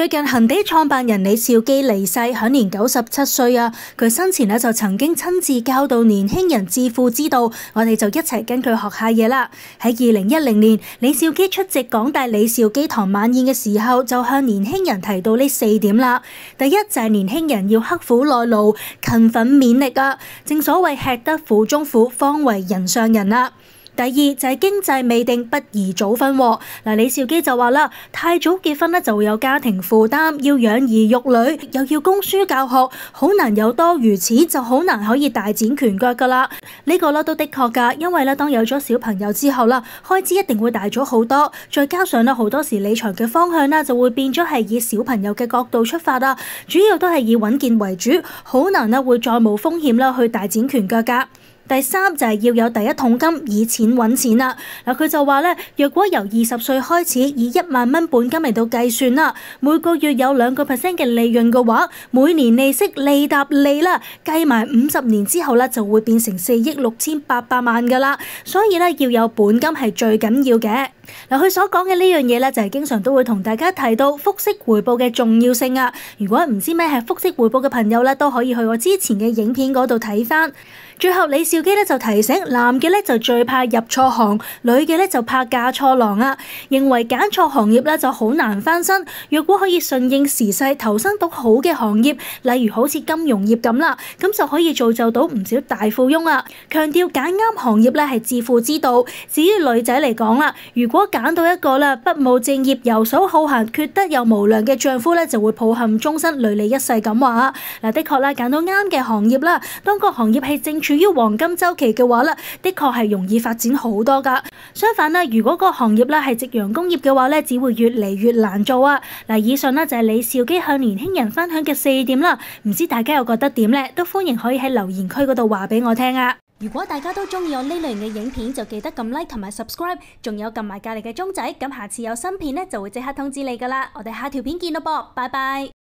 最近恒地創辦人李兆基離世，享年97歲啊！佢生前就曾經親自教導年輕人致富之道，我哋就一齊跟佢學下嘢啦。喺2010年，李兆基出席港大李兆基堂晚宴嘅時候，就向年輕人提到呢4點啦。第一就係年輕人要刻苦耐勞、勤奮勉力啊！正所謂吃得苦中苦，方為人上人啊！第二就係經濟未定，不宜早婚喎。李兆基就話啦，太早結婚咧就會有家庭負擔，要養兒育女，又要供書教學，好難有多餘錢，就好難可以大展拳腳噶啦。呢個咧都的確噶，因為咧當有咗小朋友之後啦，開支一定會大咗好多，再加上咧好多時理財嘅方向啦就會變咗係以小朋友嘅角度出發啦，主要都係以穩健為主，好難咧會再冇風險啦去大展拳腳噶。第三就係要有第一桶金，以錢揾錢啦。佢就話咧，若果由20歲開始以1萬蚊本金嚟到計算啦，每個月有2% 嘅利潤嘅話，每年利息利搭利啦，計埋50年之後咧就會變成4億6800萬噶啦。所以咧要有本金係最緊要嘅。佢所講嘅呢樣嘢咧就係經常都會同大家提到複式回報嘅重要性啊。如果唔知咩係複式回報嘅朋友咧，都可以去我之前嘅影片嗰度睇翻。最後李兆基咧就提醒，男嘅咧就最怕入錯行，女嘅咧就怕嫁錯郎啊。認為揀錯行業咧就好難翻身。若果可以順應時勢，投身到好嘅行業，例如好似金融業咁啦，咁就可以造就到唔少大富翁啊。強調揀啱行業咧係致富之道。至於女仔嚟講啦，如果揀到一個啦不務正業、遊手好閒、缺德又無良嘅丈夫咧，就會抱憾終身、累你一世咁話。的確啦，揀到啱嘅行業啦，當個行業係正處於黃金週期嘅話咧，的確係容易發展好多噶。相反啦，如果個行業咧係夕陽工業嘅話咧，只會越嚟越難做啊。以上咧就係李兆基向年輕人分享嘅4點啦。唔知大家又覺得點呢？都歡迎可以喺留言區嗰度話俾我聽啊。如果大家都中意我呢類型嘅影片，就記得撳 like 同埋 subscribe， 仲有撳埋隔離嘅鐘仔，咁下次有新片咧就會即刻通知你噶啦。我哋下條片見咯噃，拜拜。